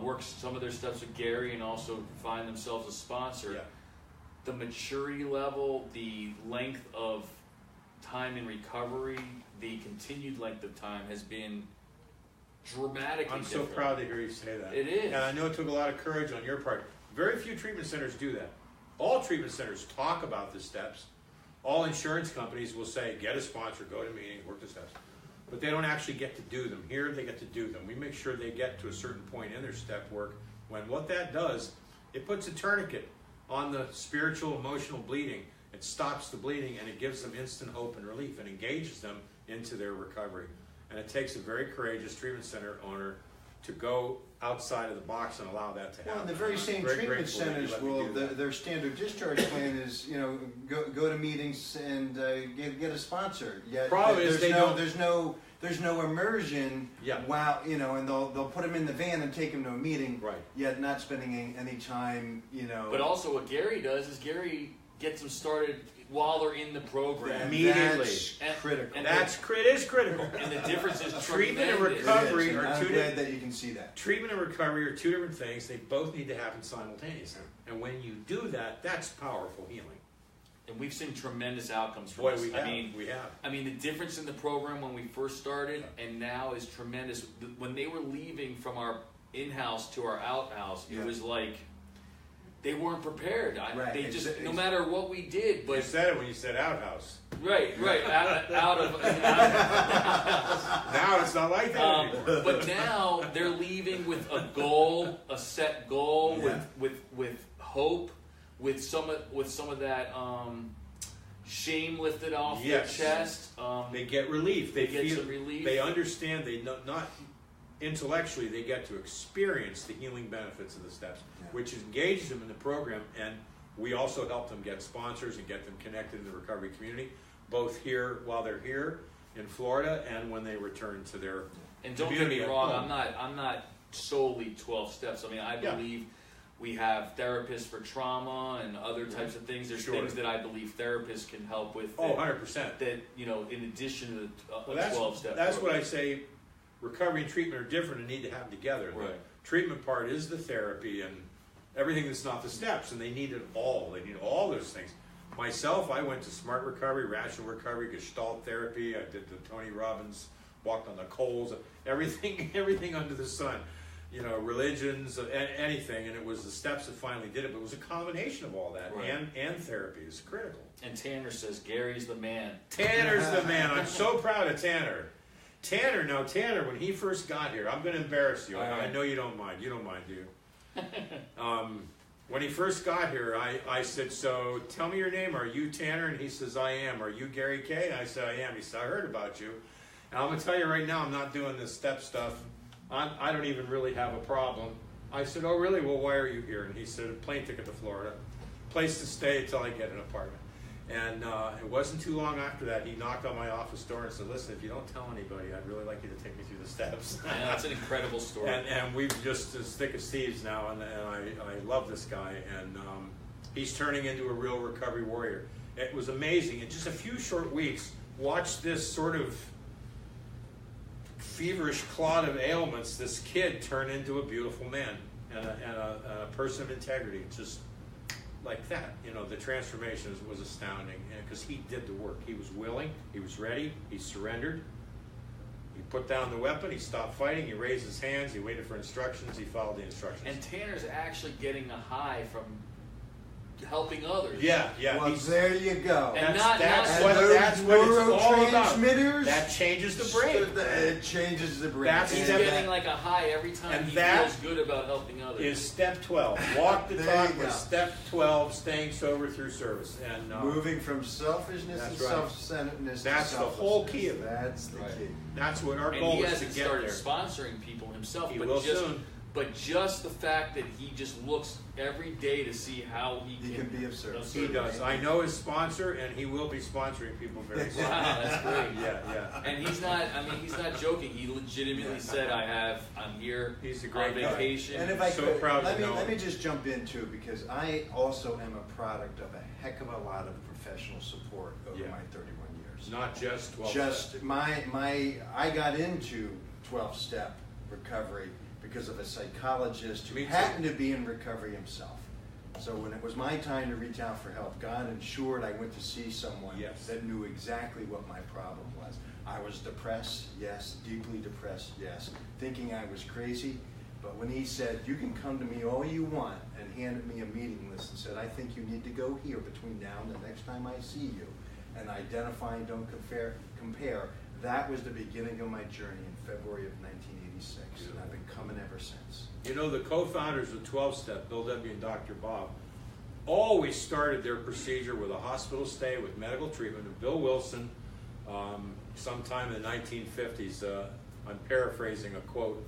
S2: work some of their steps with Gary and also find themselves a sponsor, the maturity level, the length of time in recovery, the continued length of time has been dramatically
S3: I'm so
S2: different.
S3: proud to hear you say that.
S2: It is.
S3: And I know it took a lot of courage on your part. Very few treatment centers do that. All treatment centers talk about the steps. All insurance companies will say, get a sponsor, go to meetings, work the steps. but they don't actually get to do them. Here they get to do them. We make sure they get to a certain point in their step work, when what that does, it puts a tourniquet on the spiritual, emotional bleeding. It stops the bleeding, and it gives them instant hope and relief and engages them into their recovery. And it takes a very courageous treatment center owner to go outside of the box and allow that to happen.
S1: Well, and the very same
S3: Very
S1: treatment
S3: grateful that you
S1: centers
S3: let me
S1: will,
S3: do that.
S1: their standard discharge plan is, you know, go to meetings and get a sponsor. Yet
S3: Problem is
S1: there's no immersion.
S3: Yeah.
S1: Wow, you know, and they'll put them in the van and take them to a meeting.
S3: Right.
S1: Yet not spending any time, you know.
S2: But also, what Gary does is Gary gets them started while they're in the program.
S1: and
S3: Immediately.
S1: that's
S2: And-
S1: critical.
S2: and
S3: It is critical.
S2: And the difference is
S3: Treatment and
S2: tremendous.
S3: recovery.
S1: It is, and
S3: are
S1: I'm
S3: two
S1: glad that you can see that.
S3: Treatment and recovery are two different things. They both need to happen simultaneously. And when you do that, that's powerful healing.
S2: And we've seen tremendous outcomes from
S3: Boy,
S2: this.
S3: we have.
S2: we have. The difference in the program when we first started and now is tremendous. When they were leaving from our in-house to our out-house, it
S1: Yeah.
S2: was like they weren't prepared.
S1: Right.
S2: They just, no matter what we did,
S3: You
S2: but
S3: said it when you said outhouse.
S2: right, out of
S3: Now it's not like that anymore.
S2: but now they're leaving with a goal, a set goal,
S1: Yeah.
S2: with hope, with some of that shame lifted off
S3: Yes.
S2: their chest.
S3: They get relief. They
S2: get
S3: feel,
S2: some relief.
S3: They understand. They not intellectually. They get to experience the healing benefits of the steps,
S1: Yeah.
S3: which engages them in the program. And we also help them get sponsors and get them connected in the recovery community, both here while they're here in Florida and when they return to their
S2: And don't get
S3: community
S2: me
S3: at
S2: wrong,
S3: home.
S2: I'm not solely 12 steps. I
S3: Yeah.
S2: believe we have therapists for trauma and other types of things. There's
S3: Sure.
S2: things that I believe therapists can help with.
S3: Oh,
S2: that,
S3: 100%.
S2: that in addition to the
S3: Well, that's
S2: 12-step.
S3: that's what I say. Recovery and treatment are different and need to happen together. The
S2: Right.
S3: treatment part is the therapy and everything that's not the steps, and they need it all. They need all those things. Myself, I went to Smart Recovery, Rational Recovery, Gestalt Therapy. I did the Tony Robbins, walked on the coals, everything under the sun. You know, religions, anything, and it was the steps that finally did it. But it was a combination of all that,
S2: Right.
S3: and therapy is critical.
S2: And Tanner says Gary's the man.
S3: Tanner's the man. I'm so proud of Tanner. Tanner, when he first got here, I'm going to embarrass you.
S2: All
S3: I
S2: right.
S3: know you don't mind. You don't mind, do you? When he first got here, I said, so tell me your name. Are you Tanner? And he says, I am. Are you Gary K? And I said, I am. He said, I heard about you. And I'm going to tell you right now, I'm not doing this step stuff. I don't even really have a problem. I said, oh, really? Well, why are you here? And he said, a plane ticket to Florida. Place to stay until I get an apartment. And it wasn't too long after that, he knocked on my office door and said, listen, if you don't tell anybody, I'd really like you to take me through the steps.
S2: Yeah, that's an incredible story.
S3: And we've just as thick as thieves now, and I love this guy. And he's turning into a real recovery warrior. It was amazing. In just a few short weeks, watch this sort of feverish clod of ailments, this kid turn into a beautiful man and a person of integrity. Just like that, the transformation was astounding, because he did the work. He was willing, he was ready, he surrendered, he put down the weapon, he stopped fighting, he raised his hands, he waited for instructions, he followed the instructions.
S2: And Tanner's actually getting a high from helping others.
S3: Yeah,
S1: Well, there you go.
S2: And
S3: that's
S1: And
S3: what
S1: those
S3: it's all about.
S1: neurotransmitters,
S3: That changes the brain.
S1: It changes the brain.
S3: That's
S2: He's
S3: step-
S2: getting like a high every time
S3: And
S2: he
S3: that
S2: feels good about helping others.
S3: Is step 12. Walk the
S1: There
S3: talk
S1: you
S3: with
S1: go.
S3: step 12, staying sober through service. And
S1: Moving from selfishness
S3: That's
S1: and
S3: right.
S1: self-centeredness
S3: That's
S1: to
S3: the whole key of it.
S1: That's the
S2: Right.
S1: key.
S3: that's what our
S2: And
S3: goal
S2: he
S3: is to
S2: hasn't
S3: get
S2: started
S3: there.
S2: sponsoring people himself,
S3: He
S2: but
S3: will
S2: just
S3: soon.
S2: but just the fact that he just looks every day to see how he
S1: He can be of service.
S3: He does. I know his sponsor, and he will be sponsoring people very soon.
S2: Wow, that's great.
S3: Yeah.
S2: And he's not joking. He legitimately said, I'm here
S3: He's a
S2: on
S3: great guy.
S2: vacation.
S1: And if I
S3: So
S1: could,
S3: proud
S1: let
S3: to know
S1: me
S3: him.
S1: just jump in too, because I also am a product of a heck of a lot of professional support over
S3: Yeah.
S1: my 31 years.
S3: Not just 12
S1: Just
S3: steps.
S1: I got into 12-step recovery because of a psychologist who
S3: Me too.
S1: happened to be in recovery himself. So when it was my time to reach out for help, God ensured I went to see someone
S3: Yes.
S1: that knew exactly what my problem was. I was depressed, yes, deeply depressed, yes, thinking I was crazy. But when he said, you can come to me all you want, and handed me a meeting list and said, I think you need to go here between now and the next time I see you, and identify and don't compare, that was the beginning of my journey in February of 1986, and I've been coming ever since.
S3: You know, the co-founders of 12-Step, Bill W. and Dr. Bob, always started their procedure with a hospital stay with medical treatment. And Bill Wilson, sometime in the 1950s, I'm paraphrasing a quote,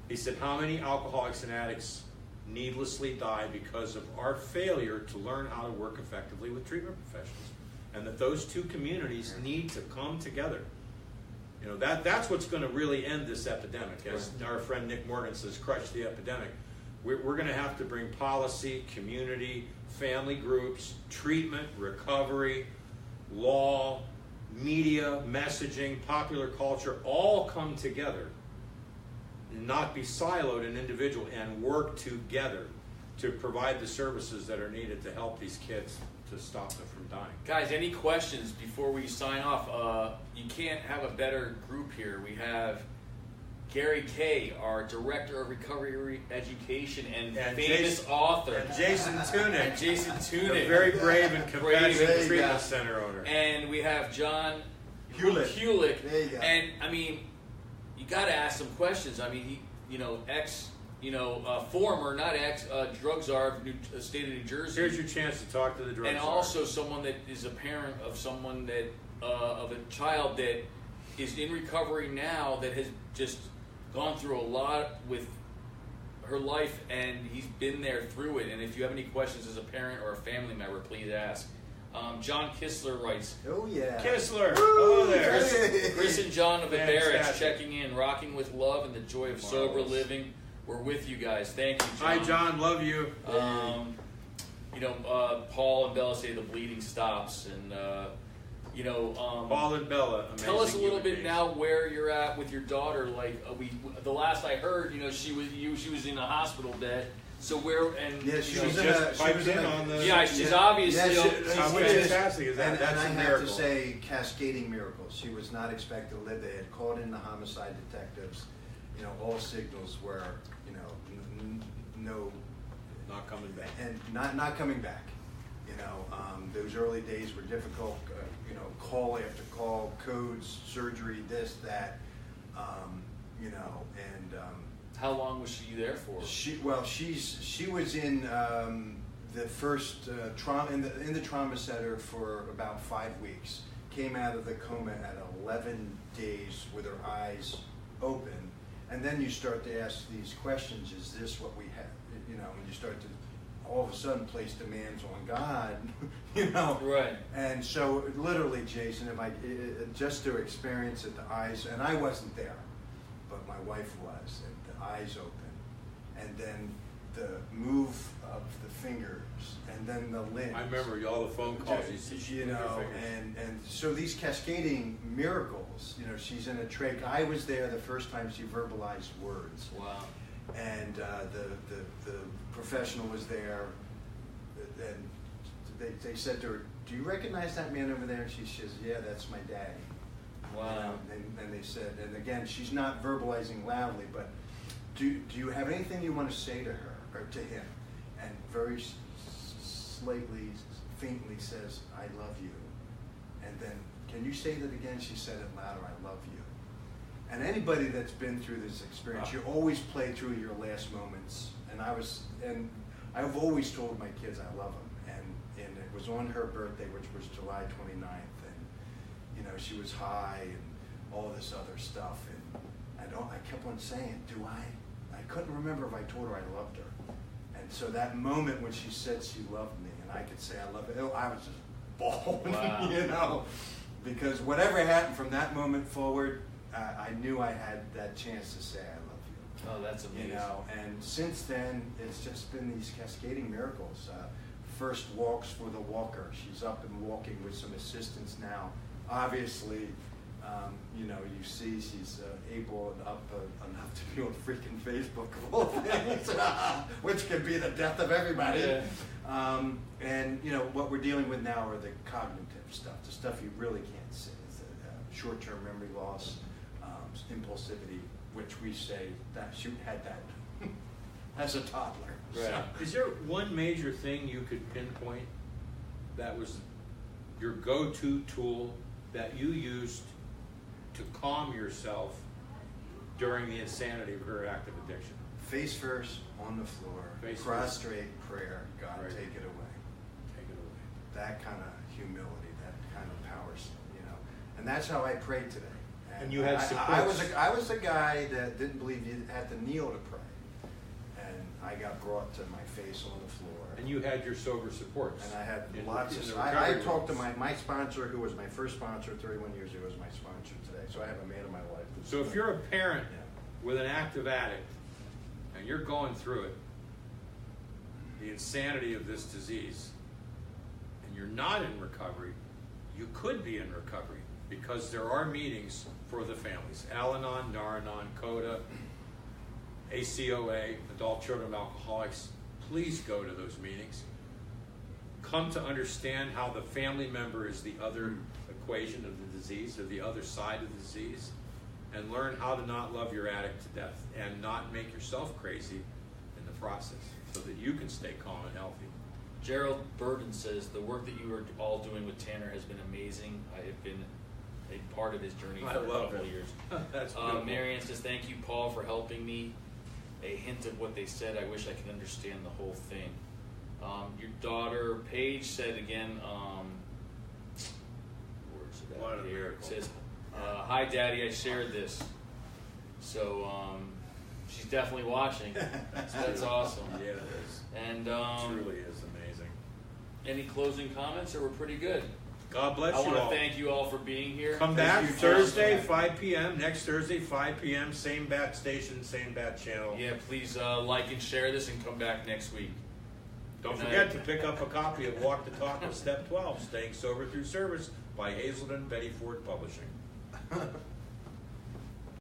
S3: he said, "How many alcoholics and addicts needlessly die because of our failure to learn how to work effectively with treatment professionals?" And that those two communities need to come together. You know, that's what's going to really end this epidemic. As our friend Nick Morgan says, crush the epidemic. We're going to have to bring policy, community, family groups, treatment, recovery, law, media, messaging, popular culture, all come together and not be siloed and individual, and work together to provide the services that are needed to help these kids to stop them from dying.
S2: Guys, any questions before we sign off? You can't have a better group here. We have Gary Kay, our Director of Recovery Education and famous author.
S3: And Jason Tunick.
S2: A
S3: very brave and compassionate treatment center owner.
S2: And we have John
S1: Hullick. There you go.
S2: And, I mean, you got to ask some questions. I mean, former, not drug czar of the state of New Jersey.
S3: Here's your chance to talk to the drug czar.
S2: And also someone that is a parent of someone that, of a child that is in recovery now, that has just gone through a lot with her life, and he's been there through it. And if you have any questions as a parent or a family member, please ask. John Kistler writes,
S1: "Oh yeah,
S3: Kistler, hello there."
S2: Chris and John of the Barracks checking in, rocking with love and the joy of sober living. We're with you guys. Thank you, John.
S3: Hi, John. Love you.
S2: Paul and Bella say the bleeding stops, and
S3: Paul and Bella.
S2: Tell us a little bit now where you're at with your daughter. Like the last I heard, she was in a hospital bed. So where and
S1: she's
S2: obviously
S3: fantastic.
S1: And I have to say, cascading miracles. She was not expected to live. They had called in the homicide detectives. All signals were, no,
S3: not coming back,
S1: and not coming back. Those early days were difficult. Call after call, codes, surgery, this, that.
S2: How long was she there for?
S1: She was in the first trauma in the trauma center for about 5 weeks. Came out of the coma at 11 days with her eyes open. And then you start to ask these questions: is this what we have? And you start to all of a sudden place demands on God,
S2: Right.
S1: And so literally, Jason, just to experience it, the eyes, and I wasn't there, but my wife was, and the eyes open, and then the move of the fingers, and then the limbs.
S3: I remember all the phone calls.
S1: And so these cascading miracles. She's in a trach. I was there the first time she verbalized words.
S2: Wow.
S1: And the professional was there, and they said to her, "Do you recognize that man over there?" And she says, "Yeah, that's my daddy."
S2: Wow.
S1: And they said, and again, she's not verbalizing loudly, but do you have anything you want to say to her or to him? And very slightly, faintly says, "I love you." And then, "Can you say that again?" She said it louder, "I love you." And anybody that's been through this experience, you always play through your last moments. And I've always told my kids I love them. And it was on her birthday, which was July 29th. And, she was high and all this other stuff. And I kept on saying, I couldn't remember if I told her I loved her. And so that moment when she said she loved me, and I could say I love her, I was just bawling,
S2: wow.
S1: Because whatever happened from that moment forward, I knew I had that chance to say I love you.
S2: Oh, that's amazing.
S1: And since then, it's just been these cascading miracles. First walks for the walker. She's up and walking with some assistance now. Obviously, you see she's able and up enough to be on freaking Facebook of all things, which could be the death of everybody.
S2: Yeah.
S1: And what we're dealing with now are the cognitive stuff, the stuff you really can't see. It's short-term memory loss, impulsivity, which we say that she had that as a toddler.
S2: Right.
S1: So.
S3: Is there one major thing you could pinpoint that was your go-to tool that you used to calm yourself during the insanity of her active addiction?
S1: Face first, on the floor,
S3: Face
S1: prostrate prayer, God,
S3: Right.
S1: take it away.
S3: Take it away.
S1: That kind of humility, that kind of power, you know. And that's how I prayed today.
S3: And you had
S1: I
S3: supports.
S1: I was a guy that didn't believe you had to kneel to pray. And I got brought to my face on the floor.
S3: And you had your sober supports.
S1: And I had
S3: in-
S1: lots
S3: in
S1: of,
S3: the
S1: I
S3: recovery
S1: talked to
S3: rooms.
S1: my sponsor, who was my first sponsor 31 years ago, is my sponsor today. So I have a man in my life. that's-
S3: So if you're a parent
S1: Yeah.
S3: with an active addict and you're going through it, the insanity of this disease, and you're not in recovery, you could be in recovery because there are meetings for the families. Al-Anon, Nar-Anon, CODA, ACOA, Adult Children of Alcoholics. Please go to those meetings. Come to understand how the family member is the other equation of the disease, or the other side of the disease, and learn how to not love your addict to death and not make yourself crazy in the process so that you can stay calm and healthy.
S2: Gerald Burton says the work that you are all doing with Tanner has been amazing. I have been a part of his journey
S3: I
S2: for a
S3: love
S2: couple
S3: it.
S2: of years.
S3: That's beautiful.
S2: Marianne says, thank you, Paul, for helping me. A hint of what they said. I wish I could understand the whole thing. Your daughter, Paige, said again, where's it at
S3: What a
S2: here?
S3: miracle.
S2: It says, hi, Daddy, I shared this. So she's definitely watching. So that's awesome.
S3: Yeah, it is.
S2: And
S3: It truly is amazing.
S2: any closing comments, or we're pretty good?
S3: God bless
S2: I
S3: you
S2: want
S3: all.
S2: to thank you all for being here.
S3: Come
S1: Thank
S3: back
S1: you,
S3: Thursday,
S1: John.
S3: 5 p.m. Next Thursday, 5 p.m. Same bat station, same bat channel.
S2: Yeah, please like and share this and come back next week.
S3: Don't
S2: Good
S3: forget
S2: night.
S3: to pick up a copy of Walk the Talk with Step 12, Staying Sober Through Service by Hazelden Betty Ford Publishing.